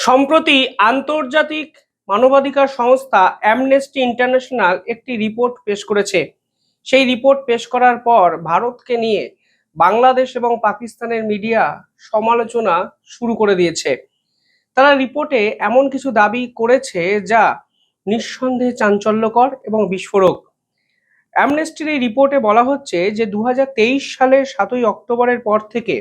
সম্প্রতি আন্তর্জাতিক মানবাধিকার সংস্থা অ্যামনেস্টি ইন্টারন্যাশনাল একটি রিপোর্ট পেশ করেছে। সেই রিপোর্ট পেশ করার পর ভারতকে নিয়ে বাংলাদেশ এবং পাকিস্তানের মিডিয়া সমালোচনা শুরু করে দিয়েছে। তারা রিপোর্টে এমন কিছু দাবি করেছে যা নিঃসন্দেহে চাঞ্চল্যকর এবং বিস্ফোরক। অ্যামনেস্টির এই রিপোর্টে বলা হচ্ছে যে 2023 সালের 7ই অক্টোবরের পর থেকে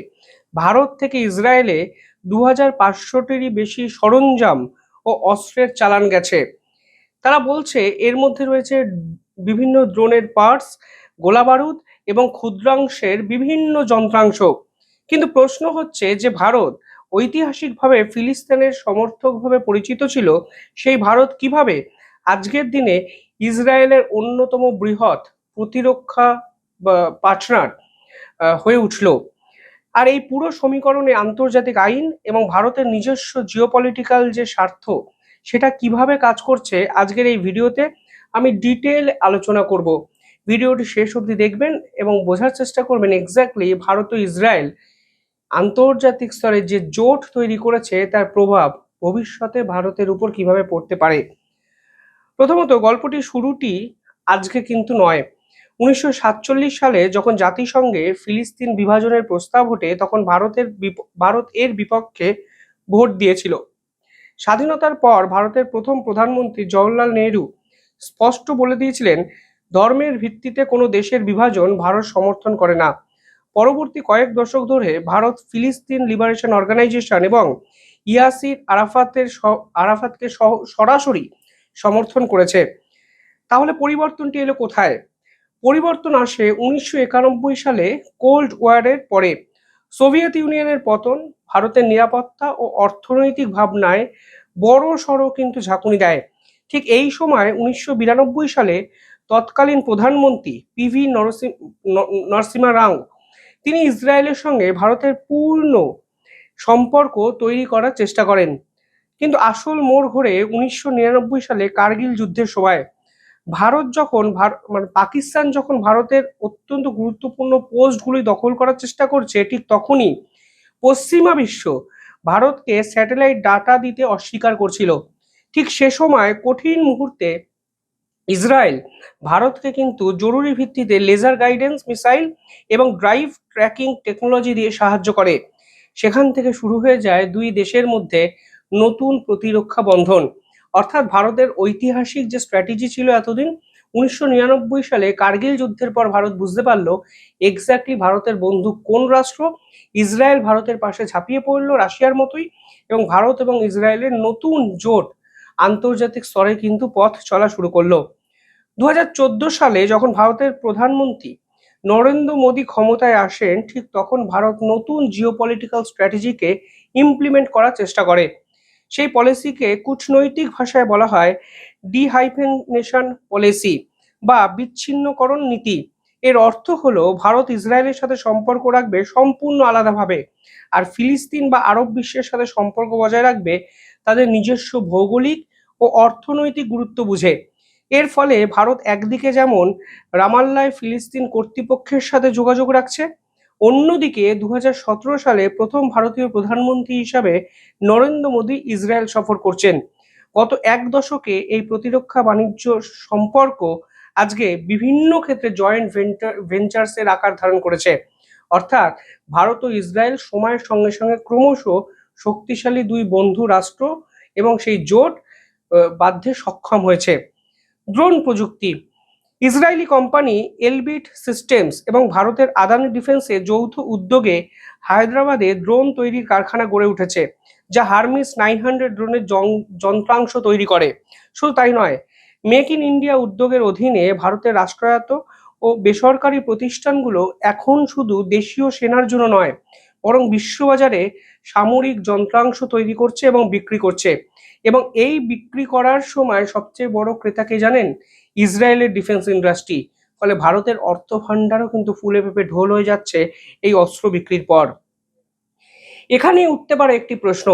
ভারত থেকে ইসরায়েলে 2500টিরই বেশি সরঞ্জাম ও অস্ত্রের চালান গেছে। তারা বলছে এর মধ্যে রয়েছে বিভিন্ন ড্রোনের পার্টস, গোলাবারুদ এবং ক্ষুদ্রাংশের বিভিন্ন যন্ত্রাংশ। কিন্তু প্রশ্ন হচ্ছে যে ভারত ঐতিহাসিকভাবে ফিলিস্তিনের সমর্থকভাবে পরিচিত ছিল, সেই ভারত কিভাবে আজকের দিনে ইসরায়েলের অন্যতম বৃহৎ প্রতিরক্ষা পার্টনার হয়ে উঠল। আর এই পুরো সমীকরণে আন্তর্জাতিক আইন এবং ভারতের নিজস্ব জিওপলিটিক্যাল যে স্বার্থ সেটা কিভাবে কাজ করছে আজকের এই ভিডিওতে আমি ডিটেল আলোচনা করব। ভিডিওটি শেষ অবধি দেখবেন এবং বোঝার চেষ্টা করবেন এক্স্যাক্টলি ভারত ও ইসরায়েল আন্তর্জাতিক স্তরে যে জোট তৈরি করেছে তার প্রভাব ভবিষ্যতে ভারতের উপর কিভাবে পড়তে পারে। প্রথমত গল্পটির শুরুটি আজকে কিন্তু নয়। 1947 সালে যখন জাতিসংঘে ফিলিস্তিন বিভাজনের প্রস্তাব ওঠে তখন ভারত এর বিপক্ষে ভোট দিয়েছিল। স্বাধীনতার পর ভারতের প্রথম প্রধানমন্ত্রী জওহরলাল নেহরু স্পষ্ট বলে দিয়েছিলেন, ধর্মের ভিত্তিতে কোনো দেশের বিভাজন ভারত সমর্থন করে না। পরবর্তী কয়েক দশক ধরে ভারত ফিলিস্তিন লিবারেশন অর্গানাইজেশন এবং ইয়াসির আরাফাতকে সরাসরি সমর্থন করেছে। তাহলে পরিবর্তনটি এলো কোথায়? পরিবর্তন আসে 1991 সালে কোল্ড ওয়ারের পরে। সোভিয়েত ইউনিয়নের পতন ভারতের নিরাপত্তা ও অর্থনৈতিক ভাবনায় বড় সড়ো কিন্তু ঝাঁকুনি দেয়। ঠিক এই সময় 1992 সালে তৎকালীন প্রধানমন্ত্রী পিভি নরসিমহা রাও তিনি ইসরায়েলের সঙ্গে ভারতের পূর্ণ সম্পর্ক তৈরি করার চেষ্টা করেন। কিন্তু আসল মোড় ঘোরে 1999 সালে কার্গিল যুদ্ধের সময়। ভারত যখন পাকিস্তান যখন ভারতের অত্যন্ত গুরুত্বপূর্ণ পোস্টগুলি দখল করার চেষ্টা করছে, ঠিক তখনই পশ্চিমা বিশ্ব ভারতকে স্যাটেলাইট ডাটা দিতে অস্বীকার করছিল। ঠিক সে সময় কঠিন মুহূর্তে ইসরায়েল ভারতকে কিন্তু জরুরি ভিত্তিতে লেজার গাইডেন্স মিসাইল এবং ড্রাইভ ট্র্যাকিং টেকনোলজি দিয়ে সাহায্য করে। সেখান থেকে শুরু হয়ে যায় দুই দেশের মধ্যে নতুন প্রতিরক্ষা বন্ধন। অর্থাৎ ভারতের ঐতিহাসিক যে স্ট্র্যাটেজি ছিল এতদিন, 1999 সালে কার্গিল যুদ্ধের পর ভারত বুঝতে পারলো এক্স্যাক্টলি ভারতের বন্ধু কোন রাষ্ট্র। ইসরায়েল ভারতের পাশে ঝাঁপিয়ে পড়লো রাশিয়ার মতোই এবং ভারত এবং ইসরায়েলের নতুন জোট আন্তর্জাতিক স্তরে কিন্তু পথ চলা শুরু করলো। 2014 সালে যখন ভারতের প্রধানমন্ত্রী নরেন্দ্র মোদী ক্ষমতায় আসেন, ঠিক তখন ভারত নতুন জিওপলিটিক্যাল স্ট্র্যাটেজিকে ইমপ্লিমেন্ট করার চেষ্টা করে। সেই পলিসিকে কূটনৈতিক ভাষায় বলা হয় ডিহাইফেনেশন পলিসি বা বিচ্ছিন্নকরণ নীতি। এর অর্থ হলো ভারত ইসরায়েলের সাথে সম্পর্ক রাখবে সম্পূর্ণ আলাদাভাবে, আর ফিলিস্তিন বা আরব বিশ্বের সাথে সম্পর্ক বজায় রাখবে তাদের নিজস্ব ভৌগোলিক ও অর্থনৈতিক গুরুত্ব বুঝে। এর ফলে ভারত একদিকে যেমন রামাল্লায় ফিলিস্তিন কর্তৃপক্ষের সাথে যোগাযোগ রাখছে, অন্যদিকে 2017 সালে প্রথম ভারতীয় প্রধানমন্ত্রী হিসাবে নরেন্দ্র মোদী ইসরায়েল সফর করছেন। গত এক দশকে এই প্রতিরক্ষা বাণিজ্য সম্পর্ক আজকে বিভিন্ন ক্ষেত্রে জয়েন্ট ভেঞ্চার্সের আকার ধারণ করেছে। অর্থাৎ ভারত ও ইসরায়েল সময়ের সঙ্গে সঙ্গে ক্রমশ শক্তিশালী দুই বন্ধু রাষ্ট্র এবং সেই জোট বাঁধতে সক্ষম হয়েছে। ড্রোন প্রযুক্তি, ইসরায়েলি কোম্পানি এলবিট সিস্টেমস এবং ভারতের আদানি ডিফেন্সে যৌথ উদ্যোগে হায়দ্রাবাদে ড্রোন তৈরির কারখানা গড়ে উঠেছে, যা হারমিস 900 ড্রোনের যন্ত্রাংশ তৈরি করে। শুধু তাই নয়, মেক ইন ইন্ডিয়া উদ্যোগের অধীনে ভারতের রাষ্ট্রায়ত্ত ও বেসরকারি প্রতিষ্ঠানগুলো এখন শুধু দেশীয় সেনার জন্য নয়, বরং বিশ্ববাজারে সামরিক যন্ত্রাংশ তৈরি করছে এবং বিক্রি করছে। এবং এই বিক্রি করার সময় সবচেয়ে বড় ক্রেতাকে জানেন? ইসরায়েলের ডিফেন্স ইন্ডাস্ট্রি। ফলে ভারতের অর্থ ভান্ডারও কিন্তু ফুলে ফেঁপে ঢোল হয়ে যাচ্ছে এই অস্ত্র বিক্রির পর। এখানেই উঠতে পারে একটি প্রশ্ন,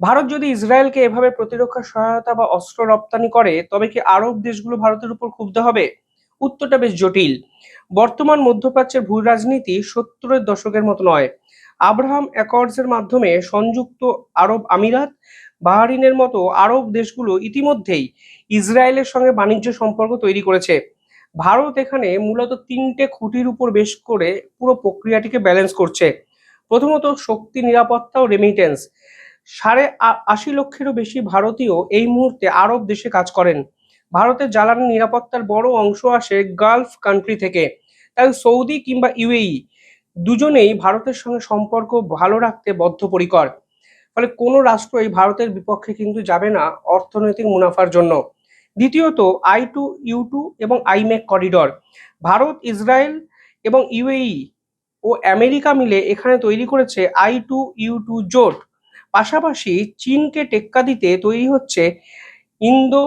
ভারত যদি ইসরায়েলকে এভাবে প্রতিরক্ষা সহায়তা বা অস্ত্র রপ্তানি করে তবে কি আরব দেশগুলো ভারতের উপর ক্ষুব্ধ হবে? উত্তরটা বেশ জটিল। বর্তমান মধ্যপ্রাচ্যের ভূ রাজনীতি 70-এর দশকের মতো নয়। আব্রাহাম অ্যাকর্ডসের মাধ্যমে সংযুক্ত আরব আমিরাত, বাহরিনের মতো আরব দেশগুলো ইতিমধ্যেই ইসরায়েলের সঙ্গে বাণিজ্য সম্পর্ক তৈরি করেছে। ভারত এখানে মূলত তিনটে খুঁটির উপর বেশ করে পুরো প্রক্রিয়াটিকে ব্যালেন্স করছে। প্রথমত শক্তি, নিরাপত্তা ও রেমিটেন্স। 80 লক্ষেরও বেশি ভারতীয় এই মুহূর্তে আরব দেশে কাজ করেন। ভারতের জ্বালানি নিরাপত্তার বড় অংশ আসে গালফ কান্ট্রি থেকে। তাই সৌদি কিংবা ইউএই দুজনেই ভারতের সঙ্গে সম্পর্ক ভালো রাখতে বদ্ধপরিকর। ফলে কোনো রাষ্ট্রই ভারতের বিপক্ষে কিন্তু যাবে না অর্থনৈতিক মুনাফার জন্য। দ্বিতীয়ত I2U2 এবং আইমেক করিডর। ভারত, ইসরায়েল এবং ইউএই ও আমেরিকা মিলে এখানে তৈরি করেছে I2U2 জোট। পাশাপাশি চীনকে টেক্কা দিতে তৈরি হচ্ছে ইন্দো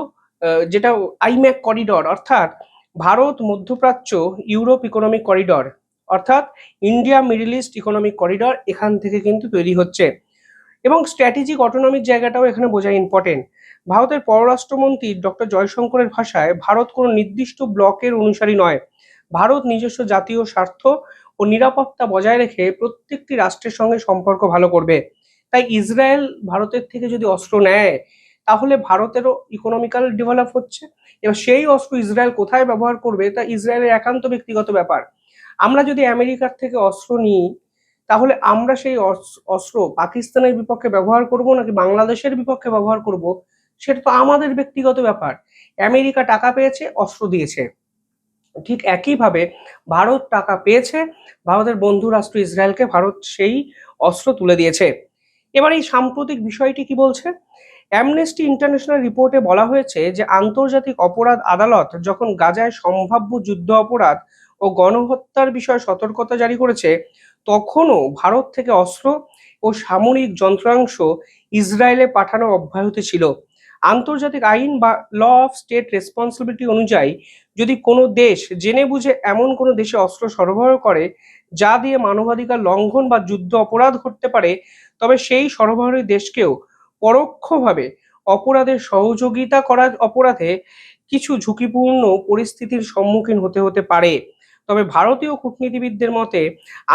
যেটা আইম্যাক করিডর, অর্থাৎ ভারত মধ্যপ্রাচ্য ইউরোপ ইকোনমিক করিডর, অর্থাৎ India middle east economic corridor এখান থেকে কিন্তু তৈরি হচ্ছে। এবং স্ট্র্যাটেজিক অটোনমিক জায়গাটাও এখানে বোঝা ইম্পর্টেন্ট। ভারতের পররাষ্ট্রমন্ত্রী ডক্টর জয়শঙ্করের ভাষায় ভারত কোনো নির্দিষ্ট ব্লকের অনুসারী নয়। ভারত নিজস্ব জাতীয় স্বার্থ ও নিরাপত্তা বজায় রেখে প্রত্যেকটি রাষ্ট্রের সঙ্গে সম্পর্ক ভালো করবে। তাই ইসরায়েল ভারতের থেকে যদি অস্ত্র নেয় তাহলে ভারতেরও ইকোনমিক্যাল ডেভেলপ হচ্ছে। এবার সেই অস্ত্র ইসরায়েল কোথায় ব্যবহার করবে তা ইসরায়েলের একান্ত ব্যক্তিগত ব্যাপার। আমরা যদি আমেরিকার থেকে অস্ত্র নিই তাহলে আমরা সেই অস্ত্র পাকিস্তানের বিপক্ষে ব্যবহার করব নাকি বাংলাদেশের বিপক্ষে ব্যবহার করব সেটা তো আমাদের ব্যক্তিগত ব্যাপার। আমেরিকা টাকা পেয়েছে, অস্ত্র দিয়েছে। ঠিক একইভাবে ভারত টাকা পেয়েছে, ভারতের বন্ধু রাষ্ট্র ইসরায়েলকে ভারত সেই অস্ত্র তুলে দিয়েছে। এবার এই সাম্প্রতিক বিষয়টি কি বলছে? অ্যামনেস্টি ইন্টারন্যাশনাল রিপোর্টে বলা হয়েছে যে আন্তর্জাতিক অপরাধ আদালত যখন গাজায় সম্ভাব্য যুদ্ধ অপরাধ ও গণহত্যার বিষয়ে সতর্কতা জারি করেছে, তখনও ভারত থেকে অস্ত্র ও সামরিক যন্ত্রাংশ ইসরায়েলে পাঠানো অব্যাহত ছিল। আন্তর্জাতিক আইন বা ল অফ স্টেট রেসপন্সিবিলিটি অনুযায়ী যদি কোনো দেশ জেনে বুঝে এমন কোনো দেশে অস্ত্র সরবরাহ করে যা দিয়ে মানবাধিকার লঙ্ঘন বা যুদ্ধ অপরাধ ঘটতে পারে, তবে সেই সরবরাহী দেশকেও পরোক্ষভাবে অপরাধের সহযোগিতা করার অপরাধে কিছু ঝুঁকিপূর্ণ পরিস্থিতির সম্মুখীন হতে পারে। তবে ভারতীয় কূটনীতিবিদদের মতে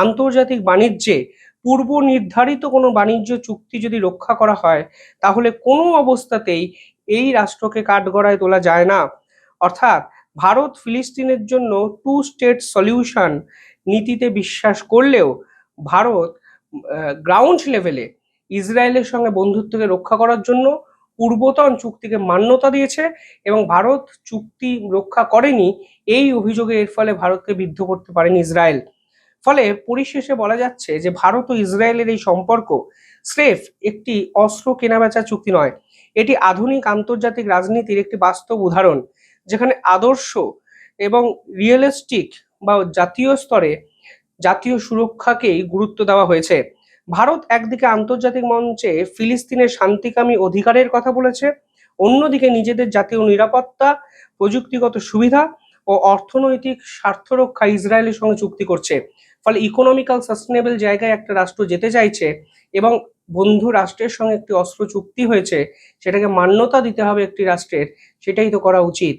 আন্তর্জাতিক বাণিজ্যে পূর্ব নির্ধারিত কোনো বাণিজ্য চুক্তি যদি রক্ষা করা হয় তাহলে কোনো অবস্থাতেই এই রাষ্ট্রকে কাঠগড়ায় তোলা যায় না। অর্থাৎ ভারত ফিলিস্তিনের জন্য টু স্টেট সলিউশন নীতিতে বিশ্বাস করলেও ভারত গ্রাউন্ড লেভেলে ইসরায়েলের সঙ্গে বন্ধুত্বকে রক্ষা করার জন্য পূর্বতন চুক্তিকে মান্যতা দিয়েছে এবং ভারত চুক্তি রক্ষা করেনি এই অভিযোগে এর ফলে ভারতকে বিদ্ধ করতে পারেনি ইসরায়েল। ফলে পরিশেষে বলা যাচ্ছে যে ভারত ও ইসরায়েলের এই সম্পর্ক স্রেফ একটি অস্ত্র কেনাবেচা চুক্তি নয়, এটি আধুনিক আন্তর্জাতিক রাজনীতির একটি বাস্তব উদাহরণ যেখানে আদর্শ এবং রিয়েলিস্টিক বা জাতীয় স্তরে জাতীয় সুরক্ষাকেই গুরুত্ব দেওয়া হয়েছে। ভারত একদিকে আন্তর্জাতিক মঞ্চে ফিলিস্তিনের শান্তিকামী অধিকারের কথা বলেছে, অন্যদিকে নিজেদের জাতীয় নিরাপত্তা, প্রযুক্তিগত সুবিধা ও অর্থনৈতিক স্বার্থ রক্ষা ইসরায়েলের সঙ্গে চুক্তি করছে। ফলে ইকোনমিক্যাল সাস্টেনেবল জায়গায় একটা রাষ্ট্র যেতে চাইছে এবং বন্ধু রাষ্ট্রের সঙ্গে একটি অস্ত্র চুক্তি হয়েছে, সেটাকে মান্যতা দিতে হবে একটি রাষ্ট্রের, সেটাই তো করা উচিত।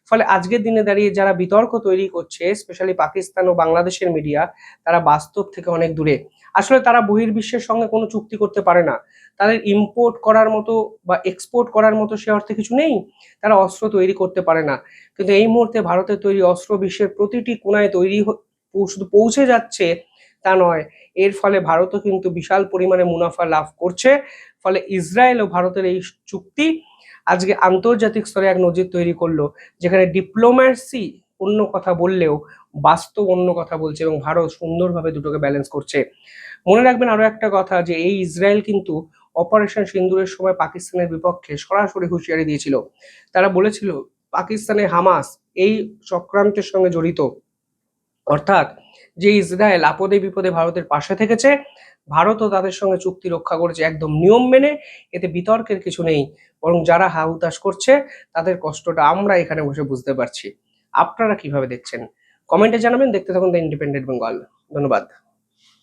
ফলে আজকের দিনে দাঁড়িয়ে যারা বিতর্ক তৈরি করছে স্পেশালি পাকিস্তান ও বাংলাদেশের মিডিয়া, তারা বাস্তব থেকে অনেক দূরে। আসলে তারা বহির্বিশ্বের সঙ্গে কোনো চুক্তি করতে পারে না, তাদের ইম্পোর্ট করার মতো বা এক্সপোর্ট করার মতো সে অর্থে কিছু নেই, তারা অস্ত্র তৈরি করতে পারে না। কিন্তু এই মুহূর্তে ভারতের তৈরি অস্ত্র বিশ্বের প্রতিটি কোণায় শুধু পৌঁছে যাচ্ছে তা নয়, এর ফলে ভারতও কিন্তু বিশাল পরিমাণে মুনাফা লাভ করছে। ফলে ইসরায়েল ও ভারতের এই চুক্তি আজকে আন্তর্জাতিক স্তরে এক নজির তৈরি করলো, যেখানে ডিপ্লোম্যাসি অন্য কথা বললেও বাস্তব অন্য কথা বলছে এবং ভারত সুন্দরভাবে দুটোকে ব্যালেন্স করছে। মনে রাখবেন আরো একটা কথা, যে এই ইসরায়েল কিন্তু অপারেশন সিন্দুরের সময় পাকিস্তানের বিপক্ষে সরাসরি হুঁশিয়ারি দিয়েছিল। তারা বলেছিল পাকিস্তানের হামাস এই চক্রান্তের সঙ্গে জড়িত, অর্থাৎ যে ইসরায়েল আপদে বিপদে ভারতের পাশে থেকেছে, ভারতও তাদের সঙ্গে চুক্তি রক্ষা করেছে একদম নিয়ম মেনে, এতে বিতর্কের কিছু নেই। বরং যারা হাহুতাশ করছে তাদের কষ্টটা আমরা এখানে বসে বুঝতে পারছি। আপনারা কিভাবে দেখছেন কমেন্টে জানাবেন। দেখতে থাকুন দ্য ইন্ডিপেন্ডেন্ট বেঙ্গল। ধন্যবাদ।